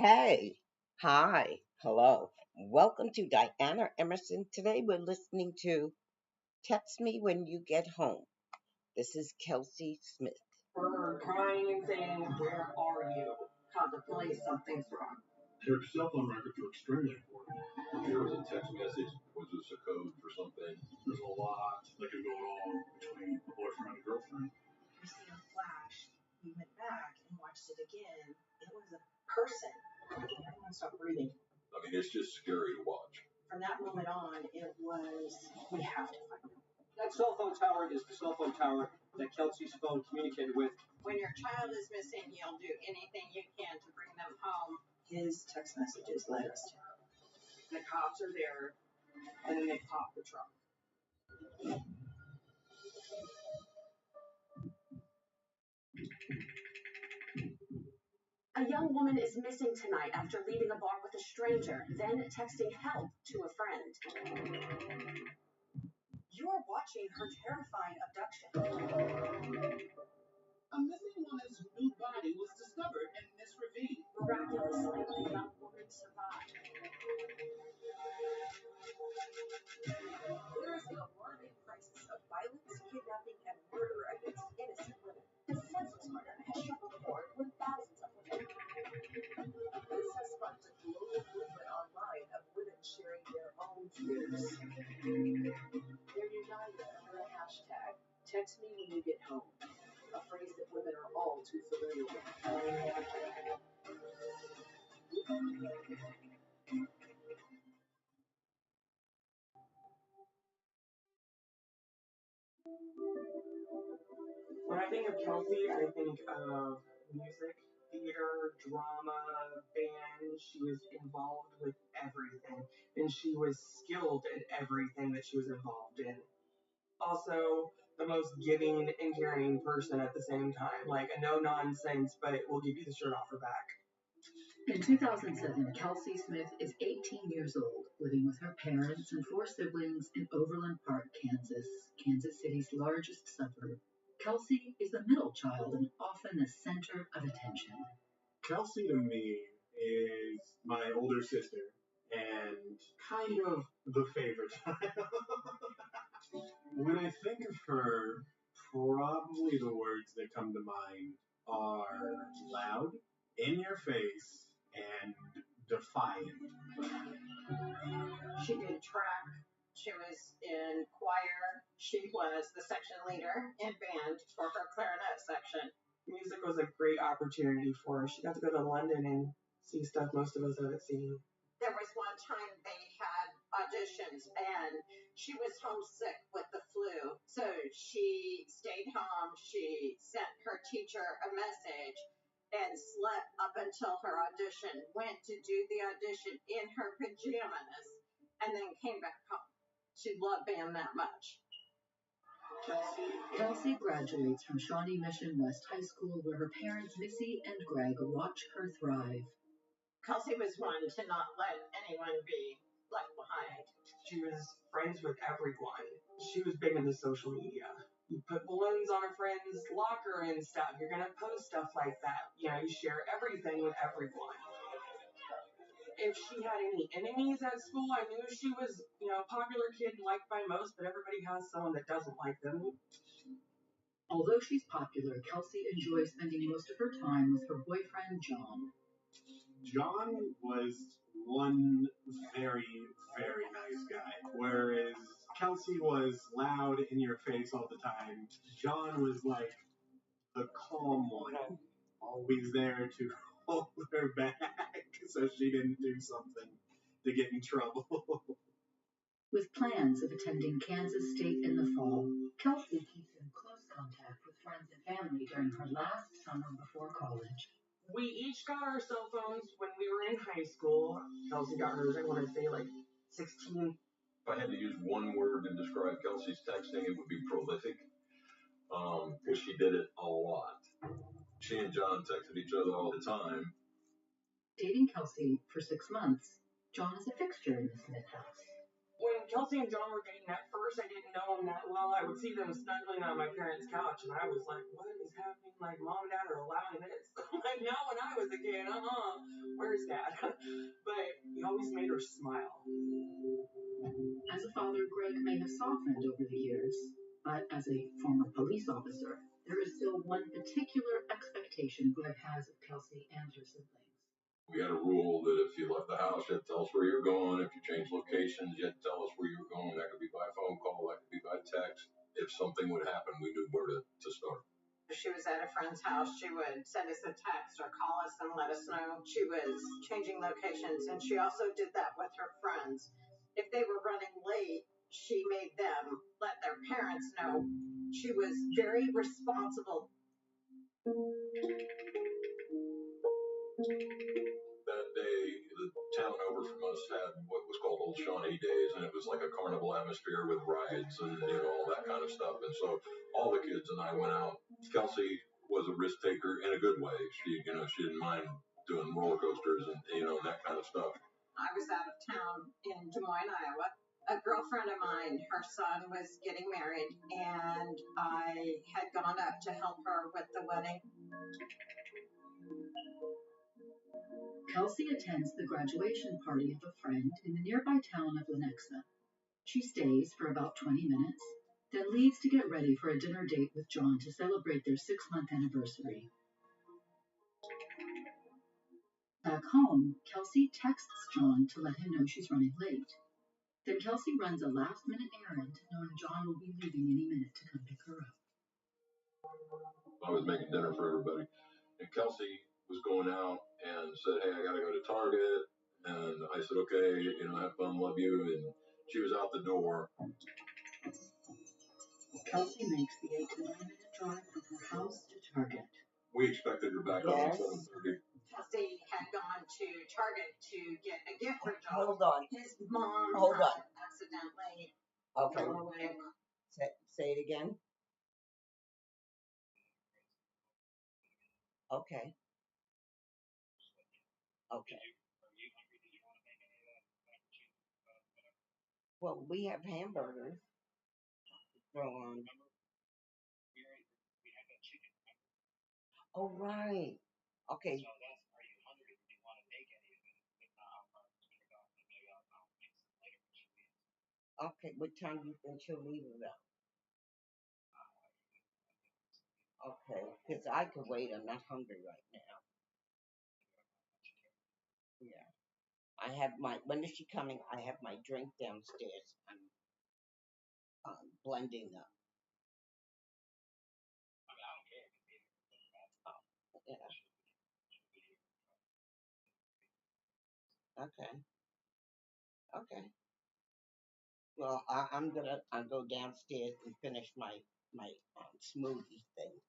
Hey, hi, hello. Welcome to Diana Emerson. Today we're listening to Text Me When You Get Home. This is Kelsey Smith. Her crying and saying, "Where are you?" Called the police, something's wrong. Your cell phone records are extremely important. There was a text message. Was this a code for something? There's a lot that could go wrong between a boyfriend and girlfriend. We see a flash. We went back and watched it again. It was a person. Everyone stopped breathing. I mean, it's just scary to watch. From that moment on, it was, we have to find him. That cell phone tower is the cell phone tower that Kelsey's phone communicated with. When your child is missing, you'll do anything you can to bring them home. His text messages led us to her. The cops are there, and then they pop the trunk. A young woman is missing tonight after leaving a bar with a stranger, then texting help to a friend. You are watching her terrifying abduction. A missing woman's new body was discovered in this ravine. Miraculously, the young woman survived. There is an alarming crisis of violence, kidnapping, and murder against innocent women. The senseless murder has struck a chord with thousands of women. This has sparked a global movement online of women sharing their own fears. They're united under a hashtag, Text Me When You Get Home, a phrase that women are all too familiar with. When I think of Kelsey, I think of music, theater, drama, band. She was involved with everything, and she was skilled at everything that she was involved in. Also, the most giving and caring person at the same time. Like a no nonsense, but will give you the shirt off her back. In 2007, Kelsey Smith is 18 years old, living with her parents and four siblings in Overland Park, Kansas, Kansas City's largest suburb. Kelsey is the middle child and often the center of attention. Kelsey to me is my older sister and kind of the favorite child. When I think of her, probably the words that come to mind are loud, in your face, and defiant. She did track. She was in choir. She was the section leader in band for her clarinet section. Music was a great opportunity for her. She got to go to London and see stuff most of us haven't seen. There was one time they had auditions and she was homesick with the flu. So she stayed home. She sent her teacher a message and slept up until her audition, went to do the audition in her pajamas, and then came back home. She loved band that much. Kelsey graduates from Shawnee Mission West High School, where her parents, Missy and Greg, watch her thrive. Kelsey was one to not let anyone be left behind. She was friends with everyone. She was big into social media. You put balloons on a friend's locker and stuff. You're going to post stuff like that. You know, you share everything with everyone. If she had any enemies at school, I knew she was, a popular kid liked by most, but everybody has someone that doesn't like them. Although she's popular, Kelsey enjoys spending most of her time with her boyfriend, John. John was one very, very nice guy, whereas Kelsey was loud in your face all the time. John was like the calm one, always there to hold her back so she didn't do something to get in trouble. With plans of attending Kansas State in the fall, Kelsey keeps in close contact with friends and family during her last summer before college. We each got our cell phones when we were in high school. Kelsey got hers, I want to say, 16. If I had to use one word to describe Kelsey's texting, it would be prolific, because she did it a lot. She and John texted each other all the time. Dating Kelsey for 6 months, John is a fixture in the Smith house. When Kelsey and John were dating at first, I didn't know them that well. I would see them snuggling on my parents' couch, and I was like, what is happening? Like, mom and dad are allowing this? Like, not when I was a kid. Where's dad? But he always made her smile. As a father, Greg may have softened over the years, but as a former police officer, there is still one particular expectation Greg has of Kelsey and her siblings. We had a rule that if you left the house, you had to tell us where you were going. If you changed locations, you had to tell us where you were going. That could be by phone call, that could be by text. If something would happen, we knew where to start. If she was at a friend's house, she would send us a text or call us and let us know she was changing locations. And she also did that with her friends. If they were running late, she made them let their parents know. She was very responsible. That day, the town over from us had what was called Old Shawnee Days, and it was like a carnival atmosphere with rides and, all that kind of stuff. And so all the kids and I went out. Kelsey was a risk taker in a good way. She didn't mind doing roller coasters and, that kind of stuff. I was out of town in Des Moines, Iowa. A girlfriend of mine, her son was getting married, and I had gone up to help her with the wedding. Kelsey attends the graduation party of a friend in the nearby town of Lenexa. She stays for about 20 minutes, then leaves to get ready for a dinner date with John to celebrate their 6-month anniversary. Back home, Kelsey texts John to let him know she's running late. Then Kelsey runs a last-minute errand, knowing John will be leaving any minute to come pick her up. I was making dinner for everybody, and Kelsey was going out and said, hey, I got to go to Target. And I said, okay, have fun, love you. And she was out the door. Kelsey makes the 8 to 9 minute drive from her house to Target. We expected her back around 7:30. Kelsey had gone to Target to get a gift for John. Hold on. His mom accidentally Okay. thrown away. Say it again. Okay. Okay. Well, we have hamburgers. Throw on. Oh, right. Okay. Okay. What time do you think she'll leave about? Okay. Because I could wait. I'm not hungry right now. Yeah. when is she coming? I have my drink downstairs. I'm blending up. Oh, yeah. Okay. Okay. Well, I'll go downstairs and finish my smoothie thing,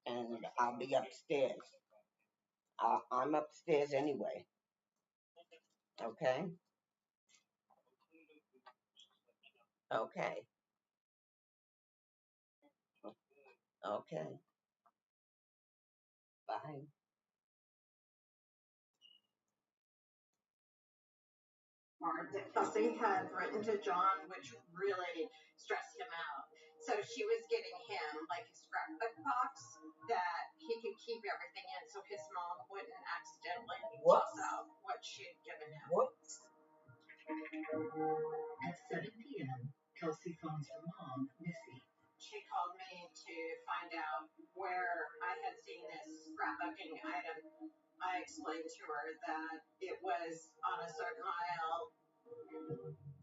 and I'll be upstairs. I'm upstairs anyway. Okay. Okay. Okay. Bye. That Kelsey had written to John, which really stressed him out. So she was getting him like a scrapbook box that he could keep everything in so his mom wouldn't accidentally toss out what she had given him. Whoops. At 7 p.m., Kelsey phones her mom, Missy. She called me to find out where I had seen this scrapbooking item. I explained to her that it was on a certain aisle.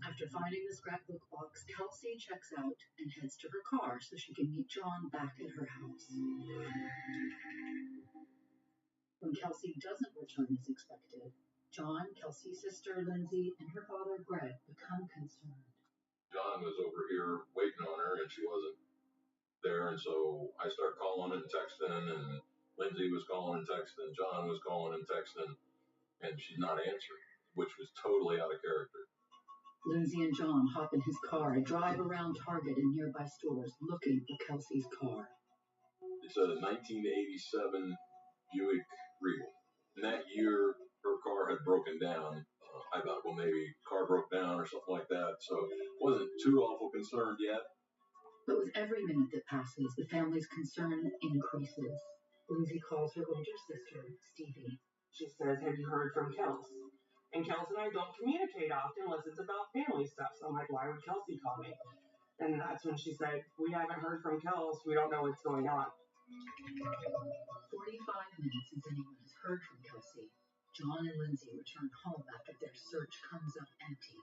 After finding the scrapbook box, Kelsey checks out and heads to her car so she can meet John back at her house. When Kelsey doesn't return as expected, John, Kelsey's sister Lindsay, and her father Greg become concerned. John was over here waiting on her, and she wasn't there, and so I started calling and texting, and Lindsay was calling and texting, John was calling and texting, and she's not answering, which was totally out of character. Lindsay and John hop in his car and drive around Target and nearby stores looking for Kelsey's car. It's a 1987 Buick Regal. In that year, her car had broken down. I thought, well, maybe car car broke down or something like that. So wasn't too awful concerned yet. But with every minute that passes, the family's concern increases. Lindsay calls her older sister, Stevie. She says, "Have you heard from Kels?" And Kels and I don't communicate often unless it's about family stuff. So I'm like, why would Kelsey call me? And that's when she said, "We haven't heard from Kels. We don't know what's going on." 45 minutes since anyone has heard from Kelsey. John and Lindsay return home after their search comes up empty.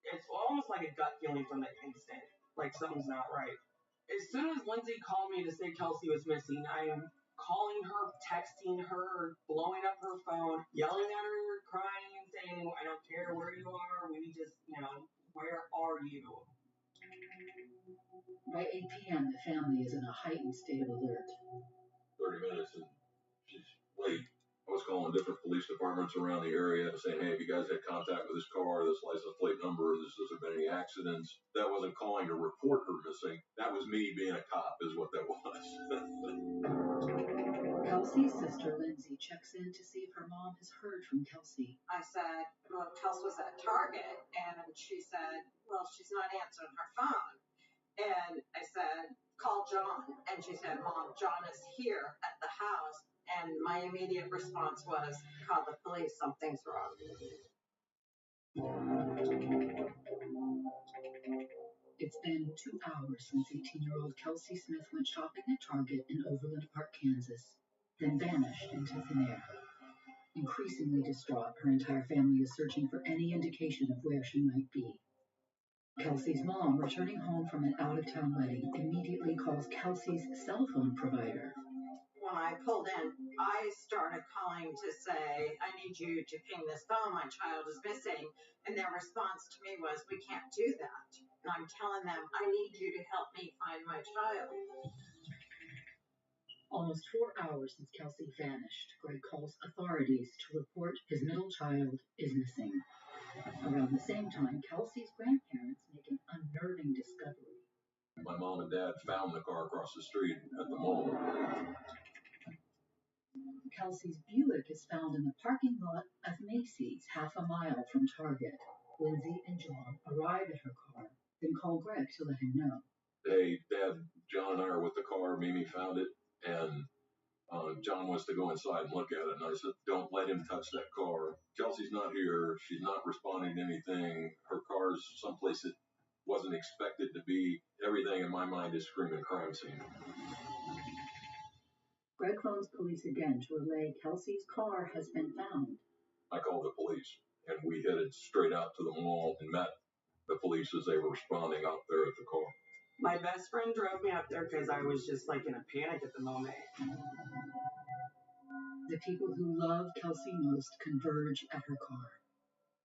It's almost like a gut feeling from the instant, like something's not right. As soon as Lindsay called me to say Kelsey was missing, I'm calling her, texting her, blowing up her phone, yelling at her, crying and saying, "I don't care where you are. We just, where are you?" By 8 p.m., the family is in a heightened state of alert. 30 minutes and she's late. I was calling different police departments around the area saying, hey, have you guys had contact with this car, this license plate number, has there been any accidents? That wasn't calling to report her missing. That was me being a cop is what that was. Kelsey's sister, Lindsay, checks in to see if her mom has heard from Kelsey. I said, well, Kels was at Target, and she said, well, she's not answering her phone. And I said, call John. And she said, Mom, John is here at the house. And my immediate response was, call the police, something's wrong. It's been 2 hours since 18-year-old Kelsey Smith went shopping at Target in Overland Park, Kansas, then vanished into thin air. Increasingly distraught, her entire family is searching for any indication of where she might be. Kelsey's mom, returning home from an out-of-town wedding, immediately calls Kelsey's cell phone provider. When I pulled in, I started calling to say, I need you to ping this phone, my child is missing. And their response to me was, we can't do that. And I'm telling them, I need you to help me find my child. Almost 4 hours since Kelsey vanished, Greg calls authorities to report his middle child is missing. Around the same time, Kelsey's grandparents make an unnerving discovery. My mom and dad found the car across the street at the mall. Kelsey's Buick is found in the parking lot of Macy's, half a mile from Target. Lindsay and John arrive at her car, then call Greg to let him know. Hey, Dad, John and I are with the car. Mimi found it, and John wants to go inside and look at it. And I said, don't let him touch that car. Kelsey's not here. She's not responding to anything. Her car's someplace it wasn't expected to be. Everything in my mind is screaming crime scene. Greg phones police again to relay Kelsey's car has been found. I called the police, and we headed straight out to the mall and met the police as they were responding out there at the car. My best friend drove me up there because I was just like in a panic at the moment. The people who love Kelsey most converge at her car.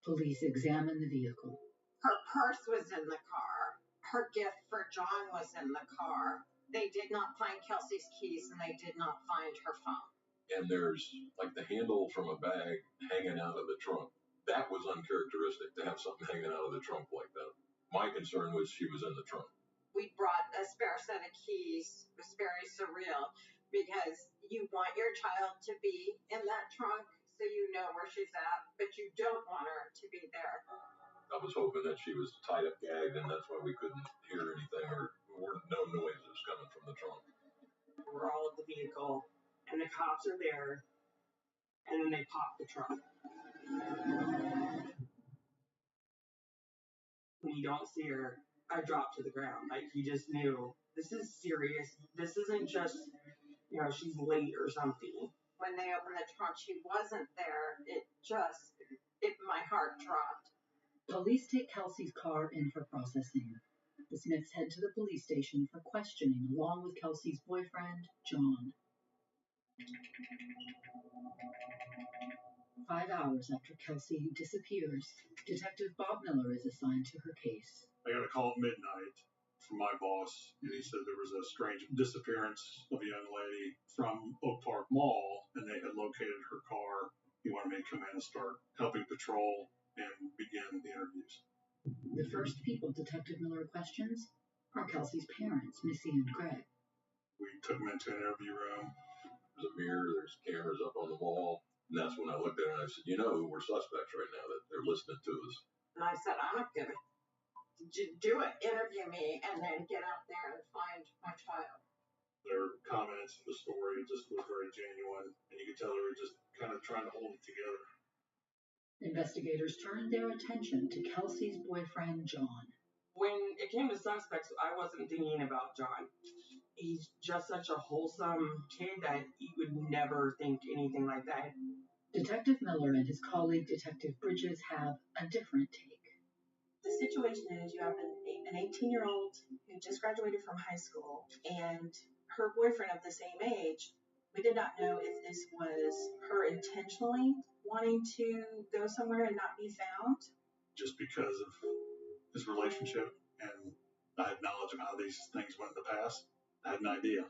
Police examine the vehicle. Her purse was in the car. Her gift for John was in the car. They did not find Kelsey's keys, and they did not find her phone. And there's like the handle from a bag hanging out of the trunk. That was uncharacteristic to have something hanging out of the trunk like that. My concern was she was in the trunk. We brought a spare set of keys. It was very surreal because you want your child to be in that trunk so you know where she's at, but you don't want her to be there. I was hoping that she was tied up, gagged, and that's why we couldn't hear anything or no noises coming from the trunk. We're all at the vehicle, and the cops are there, and then they pop the trunk. When you don't see her, I drop to the ground. Like, you just knew, this is serious. This isn't just, she's late or something. When they opened the trunk, she wasn't there. My heart dropped. Police take Kelsey's car in for processing. The Smiths head to the police station for questioning along with Kelsey's boyfriend, John. 5 hours after Kelsey disappears, Detective Bob Miller is assigned to her case. I got a call at midnight from my boss, and he said there was a strange disappearance of a young lady from Oak Park Mall, and they had located her car. He wanted me to come in and start helping patrol and begin the interviews. The first people Detective Miller questions are Kelsey's parents, Missy and Greg. We took them into an interview room. There's a mirror, there's cameras up on the wall, and that's when I looked at it and I said, we're suspects right now, that they're listening to us. And I said, I'm not going to do it, interview me, and then get out there and find my child. Their comments in the story just was very genuine, and you could tell they were just kind of trying to hold it together. Investigators turned their attention to Kelsey's boyfriend, John. When it came to suspects, I wasn't thinking about John. He's just such a wholesome kid that you would never think anything like that. Detective Miller and his colleague, Detective Bridges, have a different take. The situation is you have an 18-year-old who just graduated from high school and her boyfriend of the same age. We did not know if this was her intentionally wanting to go somewhere and not be found. Just because of his relationship, and I had knowledge of how these things went in the past, I had an idea.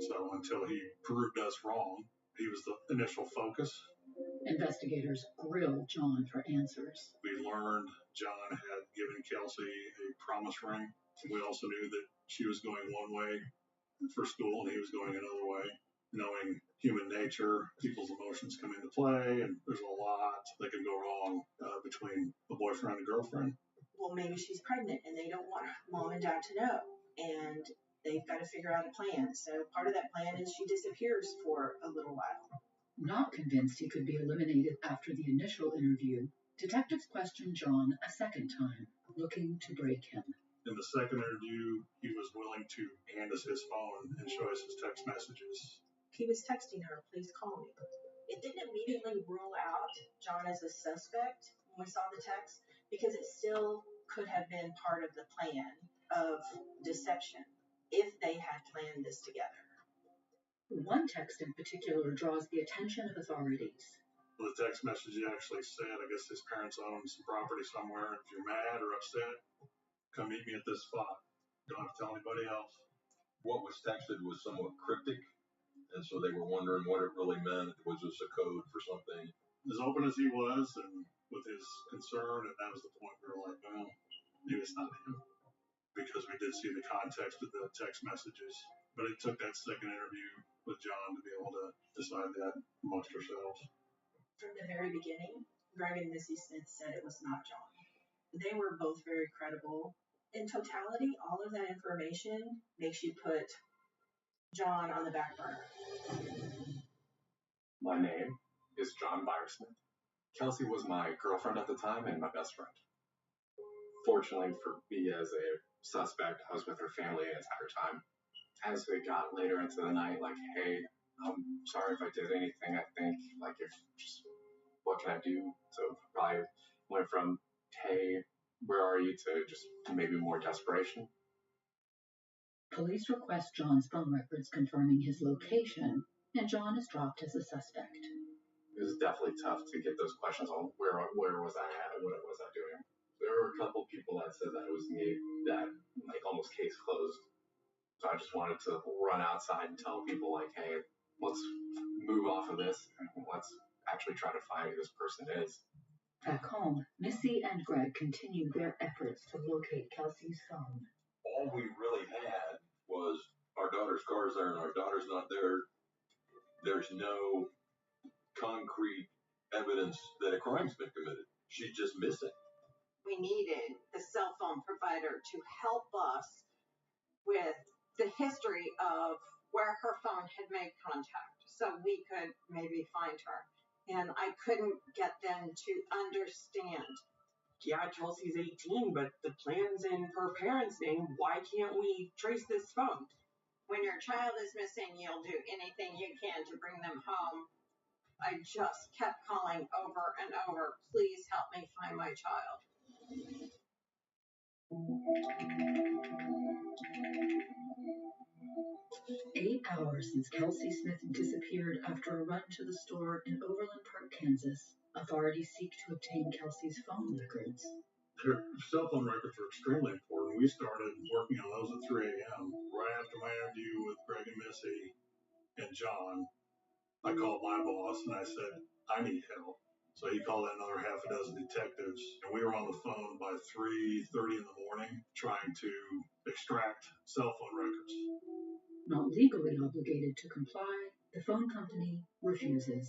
So until he proved us wrong, he was the initial focus. Investigators grilled John for answers. We learned John had given Kelsey a promise ring. We also knew that she was going one way for school and he was going another way. Knowing human nature, people's emotions come into play, and there's a lot that can go wrong between a boyfriend and girlfriend. Well, maybe she's pregnant and they don't want mom and dad to know. And they've got to figure out a plan. So part of that plan is she disappears for a little while. Not convinced he could be eliminated after the initial interview, detectives questioned John a second time, looking to break him. In the second interview, he was willing to hand us his phone and show us his text messages. He was texting her, please call me. It didn't immediately rule out John as a suspect when we saw the text, because it still could have been part of the plan of deception if they had planned this together. One text in particular draws the attention of authorities. The text message actually said, I guess his parents own some property somewhere. If you're mad or upset, come meet me at this spot. Don't have to tell anybody else. What was texted was somewhat cryptic, and so they were wondering what it really meant. Was this a code for something? As open as he was, and with his concern, and that was the point we were like, well, maybe it's not him. Because we did see the context of the text messages. But it took that second interview with John to be able to decide that amongst ourselves. From the very beginning, Greg and Missy Smith said it was not John. They were both very credible. In totality, all of that information makes you put John on the back burner. My name is John Byersmith. Kelsey was my girlfriend at the time and my best friend. Fortunately for me as a suspect, I was with her family the entire time. As we got later into the night, like, hey, I'm sorry if I did anything, I think, like, if just, what can I do? So probably went from, hey, where are you, to just maybe more desperation. Police request John's phone records confirming his location, and John is dropped as a suspect. It was definitely tough to get those questions on where was I at and what was I doing. There were a couple people that said that it was me, that like almost case closed. So I just wanted to run outside and tell people like, hey, let's move off of this and let's actually try to find who this person is. Back home, Missy and Greg continue their efforts to locate Kelsey's phone. All we really had was our daughter's car's there and our daughter's not there. There's no concrete evidence that a crime's been committed. She's just missing. We needed the cell phone provider to help us with the history of where her phone had made contact so we could maybe find her. And I couldn't get them to understand. Yeah, Kelsey's 18, but the plan's in her parents' name. Why can't we trace this phone? When your child is missing, you'll do anything you can to bring them home. I just kept calling over and over, please help me find my child. 8 hours since Kelsey Smith disappeared after a run to the store in Overland Park, Kansas. Authorities seek to obtain Kelsey's phone records. Her cell phone records were extremely important. We started working on those at 3 a.m. Right after my interview with Greg and Missy and John, I called my boss and I said, I need help. So he called another half a dozen detectives, and we were on the phone by 3:30 in the morning trying to extract cell phone records. Not legally obligated to comply, the phone company refuses.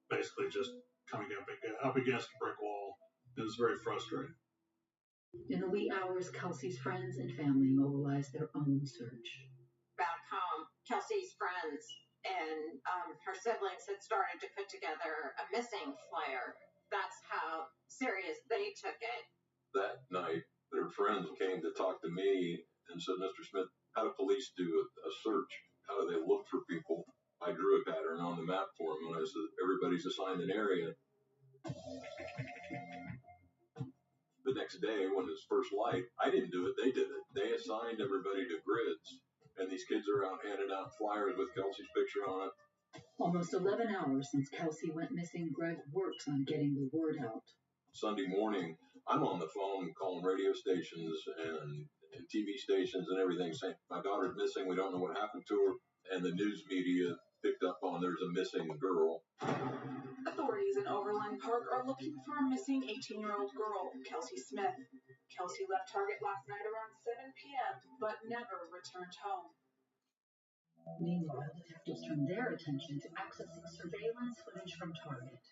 Basically just coming up against a brick wall. It was very frustrating. In the wee hours, Kelsey's friends and family mobilized their own search. Back home, Kelsey's friends and her siblings had started to put together a missing flyer. That's how serious they took it. That night, their friends came to talk to me and said, Mr. Smith, how do police do a search? How do they look for people? I drew a pattern on the map for them, and I said, everybody's assigned an area. The next day, when it's first light, I didn't do it, they did it. They assigned everybody to grids, and these kids are out handing out flyers with Kelsey's picture on it. Almost 11 hours since Kelsey went missing, Greg works on getting the word out. Sunday morning, I'm on the phone calling radio stations and TV stations and everything saying, my daughter's missing, we don't know what happened to her. And the news media picked up on there's a missing girl. Authorities in Overland Park are looking for a missing 18-year-old girl, Kelsey Smith. Kelsey left Target last night around 7 p.m., but never returned home. Meanwhile, detectives turned their attention to accessing surveillance footage from Target.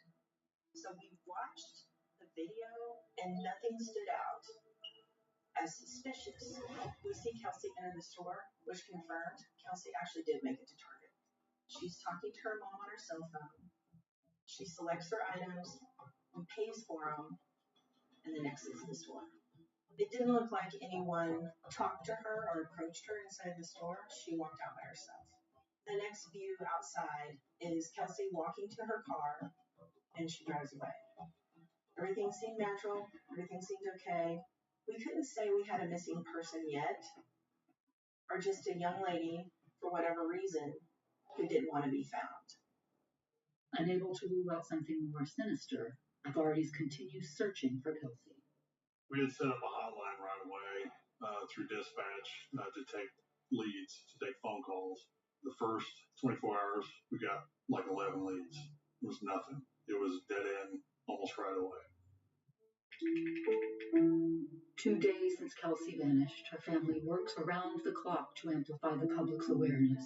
So we watched the video, and nothing stood out as suspicious. We see Kelsey enter the store, which confirmed Kelsey actually did make it to Target. She's talking to her mom on her cell phone. She selects her items and pays for them, and then exits the store. It didn't look like anyone talked to her or approached her inside the store. She walked out by herself. The next view outside is Kelsey walking to her car, and she drives away. Everything seemed natural. Everything seemed okay. We couldn't say we had a missing person yet, or just a young lady, for whatever reason, who didn't want to be found. Unable to rule out something more sinister, authorities continue searching for Kelsey. We had set up a hotline right away through dispatch to take leads, to take phone calls. The first 24 hours, we got like 11 leads. It was nothing. It was dead end almost right away. 2 days since Kelsey vanished, her family works around the clock to amplify the public's awareness.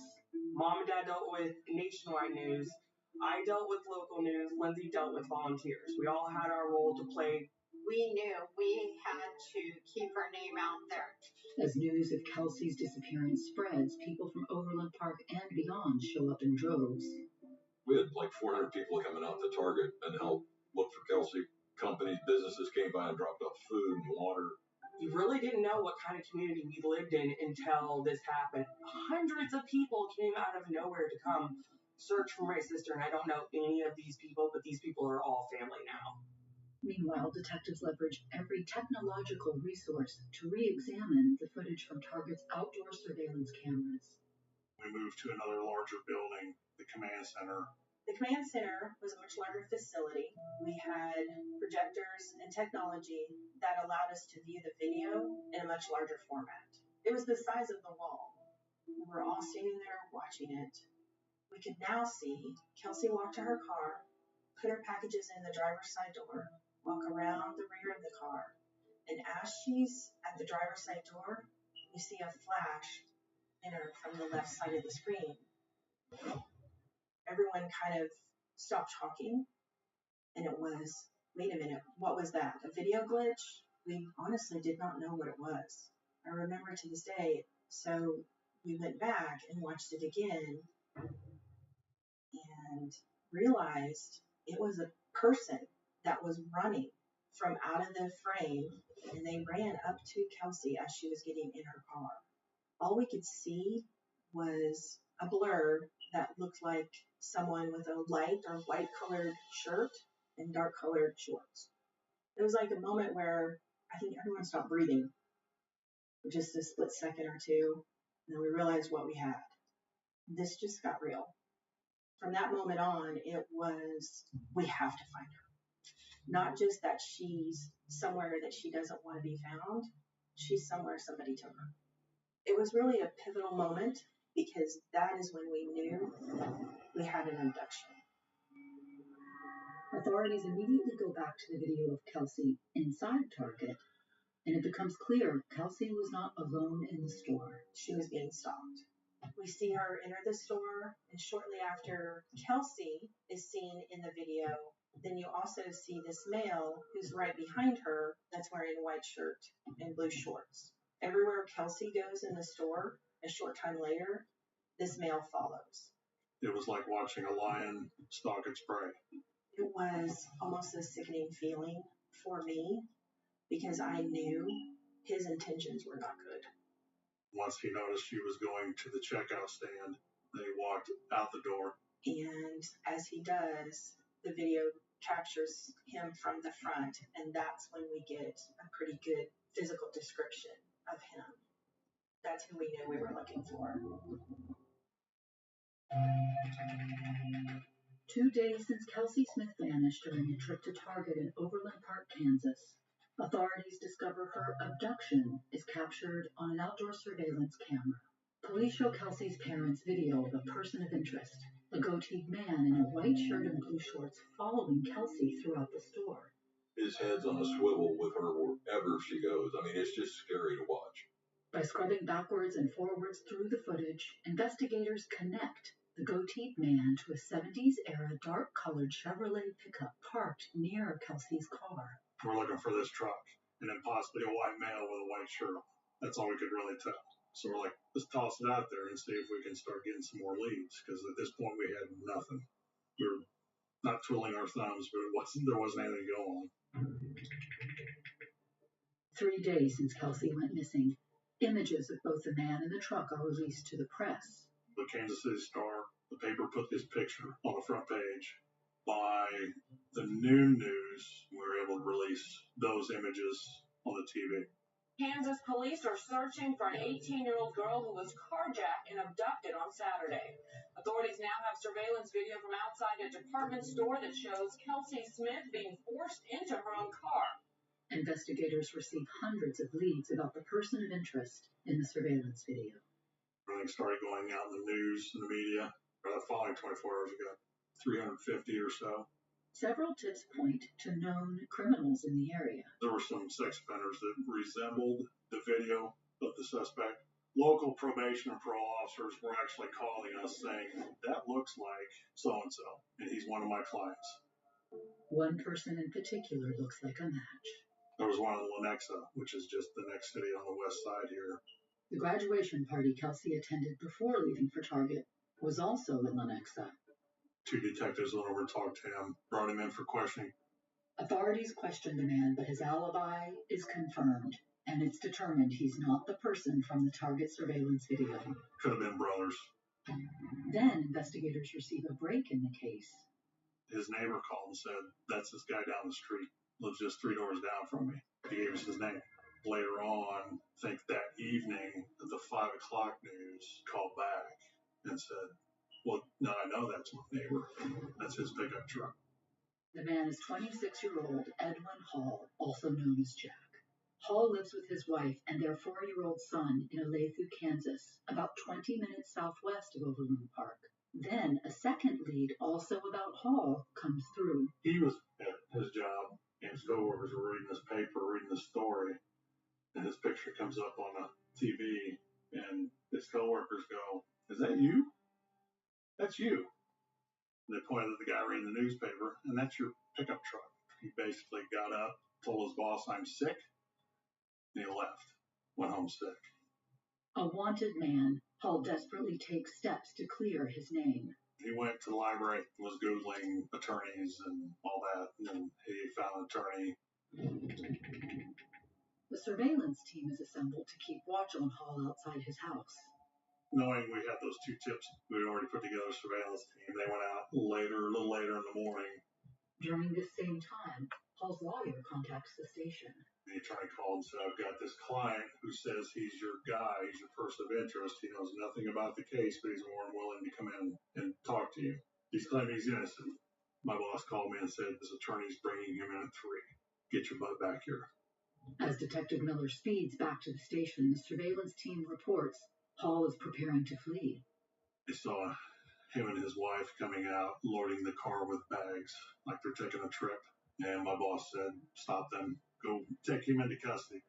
Mom and Dad dealt with nationwide news. I dealt with local news. Lindsay dealt with volunteers. We all had our role to play. We knew we had to keep her name out there. As news of Kelsey's disappearance spreads, people from Overland Park and beyond show up in droves. We had like 400 people coming out to Target and help look for Kelsey. Companies, businesses came by and dropped off food and water. We really didn't know what kind of community we lived in until this happened. Hundreds of people came out of nowhere to come search for my sister, and I don't know any of these people, but these people are all family now. Meanwhile, detectives leverage every technological resource to re-examine the footage from Target's outdoor surveillance cameras. We moved to another larger building, the command center. The command center was a much larger facility. We had projectors and technology that allowed us to view the video in a much larger format. It was the size of the wall. We were all standing there watching it. We could now see Kelsey walk to her car, put her packages in the driver's side door, walk around the rear of the car, and as she's at the driver's side door, you see a flash enter from the left side of the screen. Everyone kind of stopped talking, and it was, wait a minute, what was that? A video glitch? We honestly did not know what it was. I remember to this day, so we went back and watched it again and realized it was a person that was running from out of the frame, and they ran up to Kelsey as she was getting in her car. All we could see was a blur that looked like someone with a light or white colored shirt and dark colored shorts. It was like a moment where I think everyone stopped breathing for just a split second or two, and then we realized what we had. This just got real. From that moment on, it was, we have to find her. Not just that she's somewhere that she doesn't want to be found, she's somewhere somebody took her. It was really a pivotal moment because that is when we knew we had an abduction. Authorities immediately go back to the video of Kelsey inside Target, and it becomes clear Kelsey was not alone in the store. She was being stalked. We see her enter the store, and shortly after, Kelsey is seen in the video Then you also see this male who's right behind her that's wearing a white shirt and blue shorts. Everywhere Kelsey goes in the store, a short time later, this male follows. It was like watching a lion stalk its prey. It was almost a sickening feeling for me because I knew his intentions were not good. Once he noticed she was going to the checkout stand, they walked out the door. And as he does, the video captures him from the front, and that's when we get a pretty good physical description of him. That's who we knew we were looking for. 2 days since Kelsey Smith vanished during a trip to Target in Overland Park, Kansas, authorities discover her abduction is captured on an outdoor surveillance camera. Police show Kelsey's parents video of a person of interest, a goateed man in a white shirt and blue shorts following Kelsey throughout the store. His head's on a swivel with her wherever she goes. I mean, it's just scary to watch. By scrubbing backwards and forwards through the footage, investigators connect the goateed man to a 70s-era dark-colored Chevrolet pickup parked near Kelsey's car. We're looking for this truck, and then possibly a white male with a white shirt on. That's all we could really tell. So we're like, let's toss it out there and see if we can start getting some more leads, because at this point we had nothing. We were not twiddling our thumbs, but there wasn't anything to go on. 3 days since Kelsey went missing, images of both the man and the truck are released to the press. The Kansas City Star, the paper put this picture on the front page. By the noon news, we were able to release those images on the TV. Kansas police are searching for an 18-year-old girl who was carjacked and abducted on Saturday. Authorities now have surveillance video from outside a department store that shows Kelsey Smith being forced into her own car. Investigators receive hundreds of leads about the person of interest in the surveillance video. Everything started going out in the news and the media. The following 24 hours ago, 350 or so. Several tips point to known criminals in the area. There were some sex offenders that resembled the video of the suspect. Local probation and parole officers were actually calling us saying, that looks like so-and-so, and he's one of my clients. One person in particular looks like a match. There was one in Lenexa, which is just the next city on the west side here. The graduation party Kelsey attended before leaving for Target was also in Lenexa. 2 detectives went over and talked to him, brought him in for questioning. Authorities questioned the man, but his alibi is confirmed, and it's determined he's not the person from the Target surveillance video. Could have been brothers. Then investigators receive a break in the case. His neighbor called and said, that's this guy down the street, lives just 3 doors down from me. He gave us his name. Later on, I think that evening, the 5 o'clock news called back and said, well, now I know that's my neighbor. That's his pickup truck. The man is 26-year-old Edwin Hall, also known as Jack. Hall lives with his wife and their 4-year-old son in Olathe, Kansas, about 20 minutes southwest of Overland Park. Then a second lead, also about Hall, comes through. He was at his job, and his coworkers were reading this paper, reading the story, and his picture comes up on the TV, and his coworkers go, is that you? That's you. And they pointed at the guy reading the newspaper, and that's your pickup truck. He basically got up, told his boss, I'm sick, and he left, went home sick. A wanted man, Hall desperately takes steps to clear his name. He went to the library, was Googling attorneys and all that, and then he found an attorney. The surveillance team is assembled to keep watch on Hall outside his house. Knowing we had those 2 tips, we had already put together a surveillance team. They went out a little later in the morning. During this same time, Hall's lawyer contacts the station. The attorney called and said, I've got this client who says he's your guy, he's your person of interest. He knows nothing about the case, but he's more than willing to come in and talk to you. He's claiming he's innocent. My boss called me and said, this attorney's bringing him in at 3. Get your butt back here. As Detective Miller speeds back to the station, the surveillance team reports Hall is preparing to flee. They saw him and his wife coming out, loading the car with bags, like they're taking a trip. And my boss said, stop them, go take him into custody.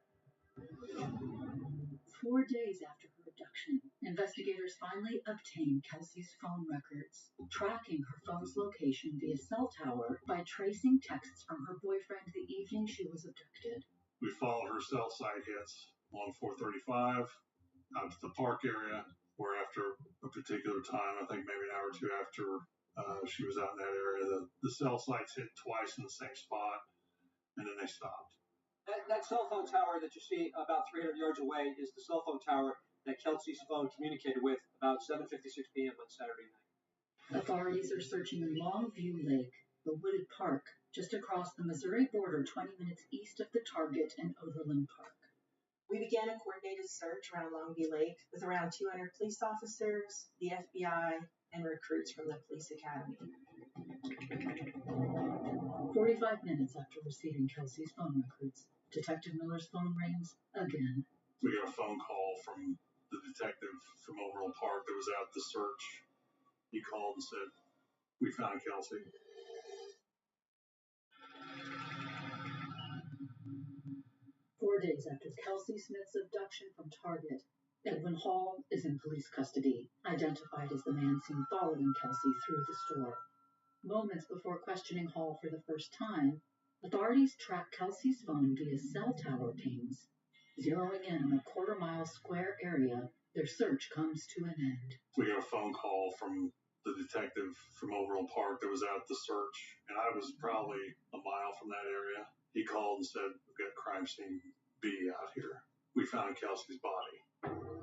4 days after her abduction, Investigators finally obtained Kelsey's phone records, tracking her phone's location via cell tower by tracing texts from her boyfriend the evening she was abducted. We followed her cell site hits along 435 out to the park area, where after a particular time, I think maybe an hour or two after she was out in that area, the cell sites hit twice in the same spot, and then they stopped. That cell phone tower that you see about 300 yards away is the cell phone tower that Kelsey's phone communicated with about 7:56 p.m. on Saturday night. Authorities are searching Longview Lake, the wooded park just across the Missouri border 20 minutes east of the target in Overland Park. We began a coordinated search around Longview Lake with around 200 police officers, the FBI, and recruits from the police academy. 45 minutes after receiving Kelsey's phone records, Detective Miller's phone rings again. We got a phone call from the detective from Overland Park that was out the search. He called and said, "We found Kelsey." Four days after Kelsey Smith's abduction from Target, Edwin Hall is in police custody, identified as the man seen following Kelsey through the store. Moments before questioning Hall for the first time, authorities track Kelsey's phone via cell tower pings. Zeroing in on a quarter-mile square area, their search comes to an end. We got a phone call from the detective from Overland Park that was out the search, and I was probably a mile from that area. He called and said, "We've got crime scene B out here. We found Kelsey's body."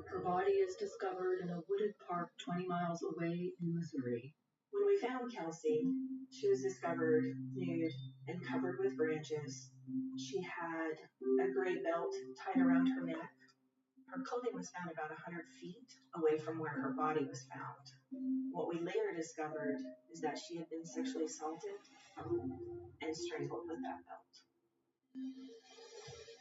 Her body is discovered in a wooded park 20 miles away in Missouri. When we found Kelsey, she was discovered nude and covered with branches. She had a gray belt tied around her neck. Her clothing was found about 100 feet away from where her body was found. What we later discovered is that she had been sexually assaulted and strangled with that belt.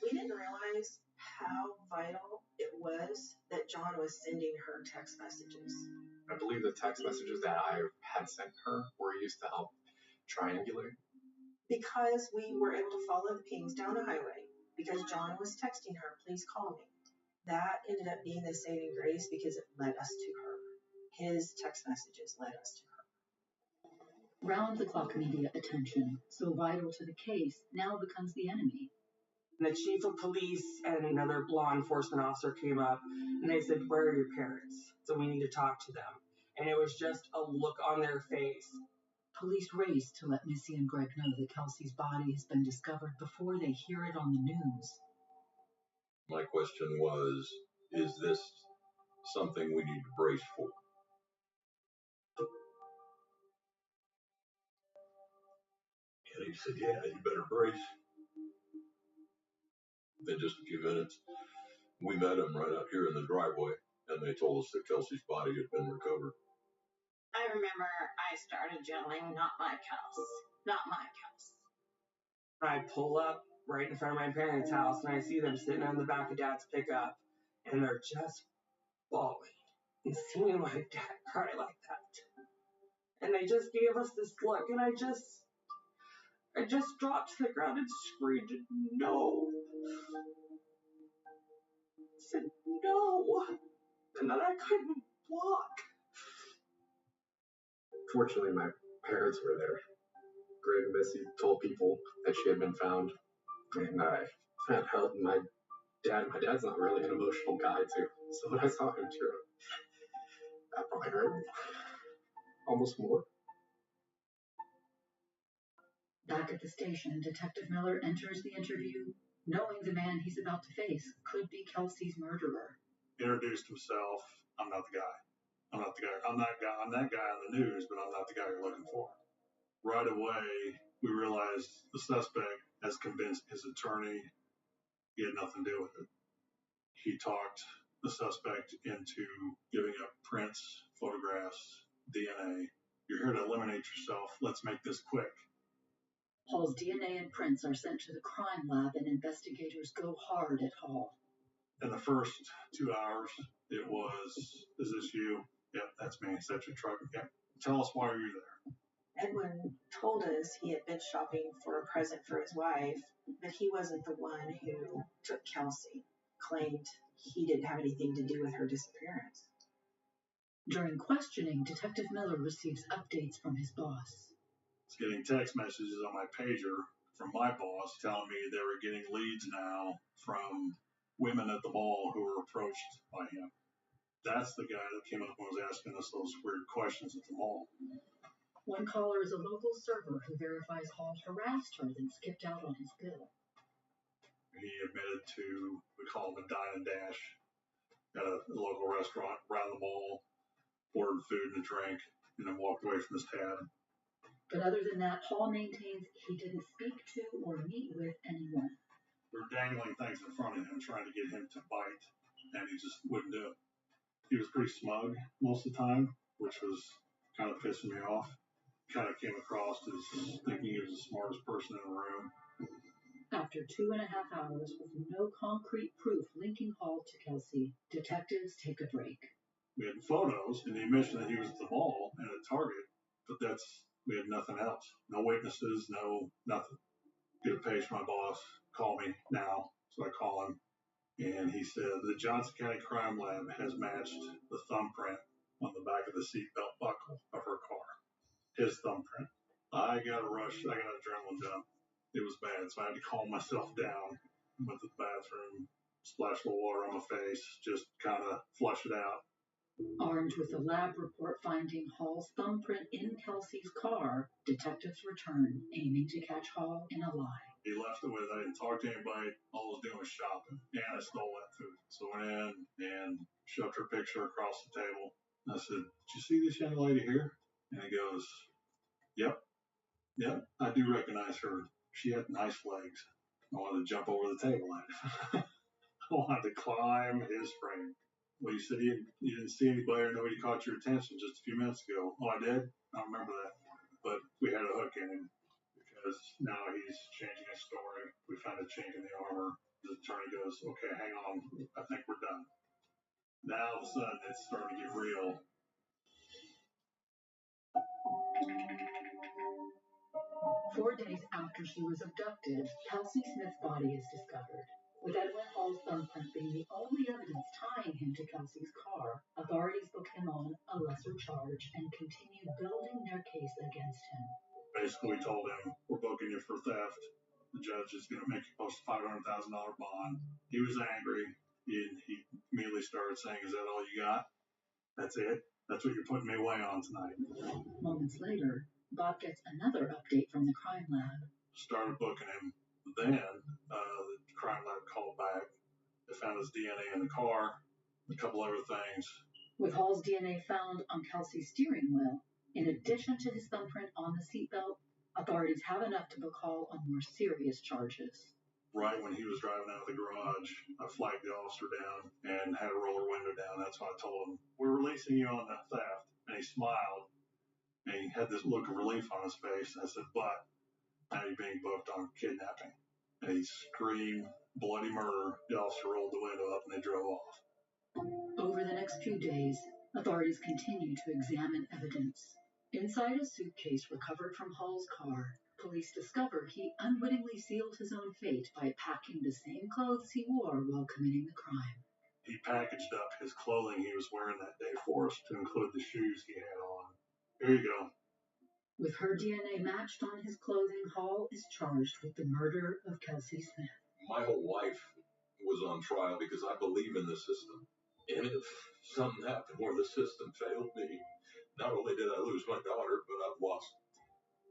We didn't realize how vital it was that John was sending her text messages. I believe the text messages that I had sent her were used to help triangulate. Because we were able to follow the pings down the highway, because John was texting her, "Please call me." That ended up being the saving grace because it led us to her. His text messages led us to her. Round-the-clock media attention, so vital to the case, now becomes the enemy. The chief of police and another law enforcement officer came up, and they said, "Where are your parents? So we need to talk to them." And it was just a look on their face. Police race to let Missy and Greg know that Kelsey's body has been discovered before they hear it on the news. My question was, is this something we need to brace for? And he said, "Yeah, you better brace." In just a few minutes, we met him right out here in the driveway, and they told us that Kelsey's body had been recovered. I remember I started yelling, "Not my Kels, not my Kels." I pull up right in front of my parents' house, and I see them sitting on the back of Dad's pickup, and they're just bawling. And seeing my dad cry like that. And they just gave us this look, and I just dropped to the ground and screamed, "No." I said, "No." And then I couldn't walk. Fortunately, my parents were there. Greg and Missy told people that she had been found, and I found help. And my dad's not really an emotional guy, too. So when I saw him too, I probably hurt almost more. Back at the station, Detective Miller enters the interview, knowing the man he's about to face could be Kelsey's murderer. Introduced himself. "I'm not the guy. I'm not the guy. I'm that guy on the news, but I'm not the guy you're looking for." Right away, we realized the suspect has convinced his attorney he had nothing to do with it. He talked the suspect into giving up prints, photographs, DNA. "You're here to eliminate yourself. Let's make this quick." Hall's DNA and prints are sent to the crime lab, and investigators go hard at Hall. In the first 2 hours, it was, "Is this you?" "Yep, that's me." "Is that your truck?" "Yep." "Tell us why you're there." Edwin told us he had been shopping for a present for his wife, but he wasn't the one who took Kelsey, claimed he didn't have anything to do with her disappearance. During questioning, Detective Miller receives updates from his boss. It's getting text messages on my pager from my boss telling me they were getting leads now from women at the mall who were approached by him. That's the guy that came up and was asking us those weird questions at the mall. One caller is a local server who verifies Hall harassed her, then skipped out on his bill. He admitted to, we call him a dine and dash, at a local restaurant around the mall, ordered food and a drink, and then walked away from his tab. But other than that, Hall maintains he didn't speak to or meet with anyone. We were dangling things in front of him, trying to get him to bite, and he just wouldn't do it. He was pretty smug most of the time, which was kind of pissing me off. Kind of came across as thinking he was the smartest person in the room. After 2.5 hours with no concrete proof linking Hall to Kelsey, detectives take a break. We had photos and the admission that he was at the mall and at Target, but we had nothing else. No witnesses, nothing. Get a page from my boss, call me now. So I call him, and he said the Johnson County Crime Lab has matched the thumbprint on the back of the seatbelt buckle of her car. His thumbprint. I got a rush. I got an adrenaline dump. It was bad, so I had to calm myself down. Went to the bathroom, splashed a little water on my face, just kind of flush it out. Armed with the lab report finding Hall's thumbprint in Kelsey's car, detectives return, aiming to catch Hall in a lie. He left it with, I didn't talk to anybody. All I was doing was shopping, and I stole that food. So I went in and shoved her picture across the table. I said, "Did you see this young lady here?" And he goes, Yep, I do recognize her. She had nice legs. I wanted to jump over the table at him. I wanted to climb his frame. Well, you said you didn't see anybody or nobody caught your attention just a few minutes ago. Oh, I did? I don't remember that. But we had a hook in him because now he's changing his story. We found a chink in the armor. The attorney goes, "Okay, hang on. I think we're done." Now all of a sudden it's starting to get real. 4 days after she was abducted, Kelsey Smith's body is discovered. With Edwin Hall's thumbprint being the only evidence tying him to Kelsey's car, authorities book him on a lesser charge and continue building their case against him. Basically, we told him, "We're booking you for theft. The judge is going to make you post a $500,000 bond." He was angry. He immediately started saying, "Is that all you got? That's it? That's what you're putting me away on tonight?" Moments later, Bob gets another update from the crime lab. Started booking him. Then the crime lab called back. They found his DNA in the car, a couple other things. With Hall's DNA found on Kelsey's steering wheel, in addition to his thumbprint on the seatbelt, authorities have enough to book Hall on more serious charges. Right when he was driving out of the garage, I flagged the officer down and had to roll her window down. That's why I told him, "We're releasing you on that theft." And he smiled, and he had this look of relief on his face. I said, "But now you're being booked on kidnapping." And he screamed bloody murder. The officer rolled the window up and they drove off. Over the next few days, authorities continue to examine evidence. Inside a suitcase recovered from Hall's car, police discover he unwittingly sealed his own fate by packing the same clothes he wore while committing the crime. He packaged up his clothing he was wearing that day for us to include the shoes he had on. Here you go. With her DNA matched on his clothing, Hall is charged with the murder of Kelsey Smith. My whole life was on trial because I believe in the system. And if something happened where the system failed me, not only did I lose my daughter, but I've lost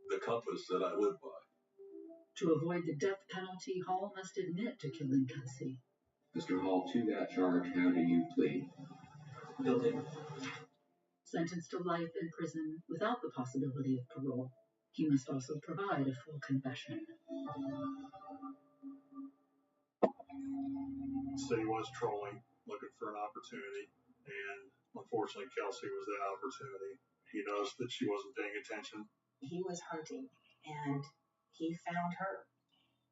the compass that I live by. To avoid the death penalty, Hall must admit to killing Kelsey. Mr. Hall, to that charge, how do you plead? Guilty. Sentenced to life in prison without the possibility of parole, he must also provide a full confession. So he was trolling, looking for an opportunity, and unfortunately Kelsey was that opportunity. He noticed that she wasn't paying attention. He was hunting, and he found her.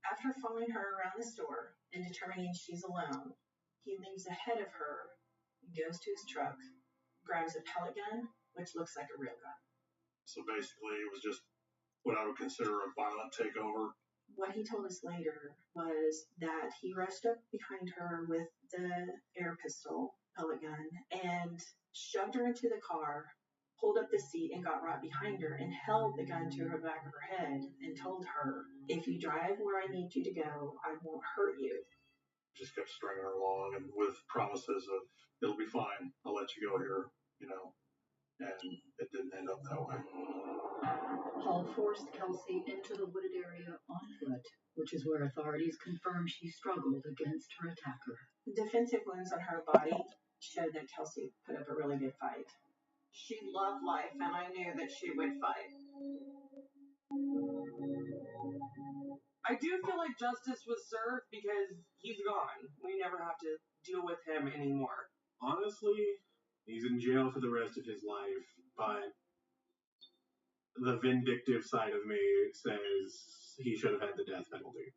After following her around the store and determining she's alone, he leaves ahead of her, goes to his truck, grabs a pellet gun, which looks like a real gun. So basically it was just what I would consider a violent takeover. What he told us later was that he rushed up behind her with the air pistol pellet gun and shoved her into the car, pulled up the seat and got right behind her and held the gun to her back of her head and told her, if you drive where I need you to go, I won't hurt you. Just kept stringing her along and with promises of, it'll be fine, I'll let you go here, and it didn't end up that way. Hall forced Kelsey into the wooded area on foot, which is where authorities confirm she struggled against her attacker. Defensive wounds on her body showed that Kelsey put up a really good fight. She loved life, and I knew that she would fight. I do feel like justice was served because he's gone. We never have to deal with him anymore. Honestly, he's in jail for the rest of his life, but the vindictive side of me says he should have had the death penalty.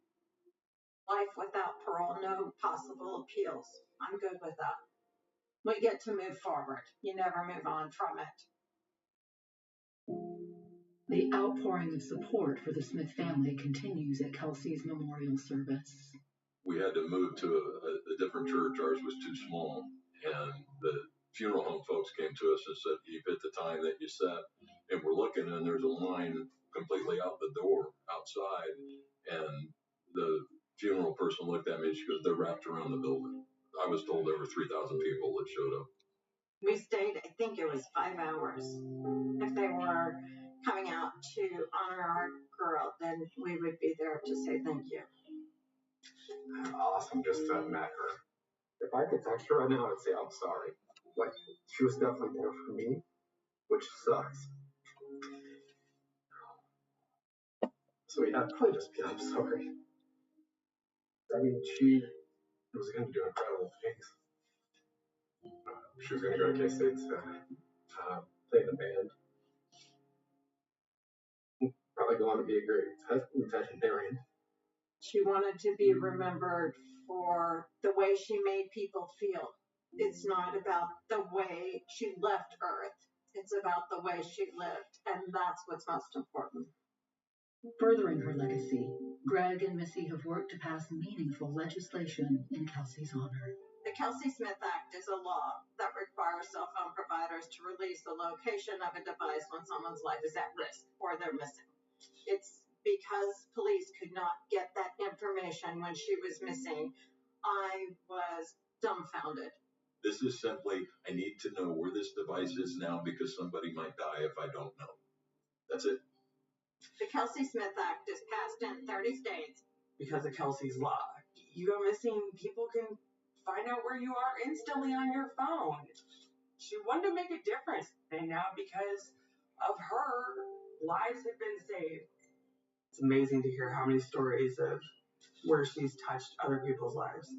Life without parole, no possible appeals. I'm good with that. We get to move forward. You never move on from it. The outpouring of support for the Smith family continues at Kelsey's memorial service. We had to move to a different church. Ours was too small. And the funeral home folks came to us and said, you hit the time that you set. And we're looking, and there's a line completely out the door outside. And the funeral person looked at me and she goes, they're wrapped around the building. I was told there were 3,000 people that showed up. We stayed, I think it was 5 hours. If they were coming out to honor our girl, then we would be there to say thank you. Awesome, just met her. If I could text her right now, I'd say I'm sorry. Like, she was definitely there for me, which sucks. So yeah, probably just be, I'm sorry. I mean, she was going to do incredible things. She was going to go to K-State to play in the band. Probably go on to be a great veterinarian. She wanted to be remembered for the way she made people feel. It's not about the way she left Earth. It's about the way she lived, and that's what's most important. Furthering her legacy, Greg and Missy have worked to pass meaningful legislation in Kelsey's honor. The Kelsey Smith Act is a law that requires cell phone providers to release the location of a device when someone's life is at risk or they're missing. It's because police could not get that information when she was missing. I was dumbfounded. This is simply, I need to know where this device is now because somebody might die if I don't know. That's it. The Kelsey Smith Act is passed in 30 states. Because of Kelsey's law. You go missing, people can find out where you are instantly on your phone. She wanted to make a difference, and now because of her, lives have been saved. It's amazing to hear how many stories of where she's touched other people's lives.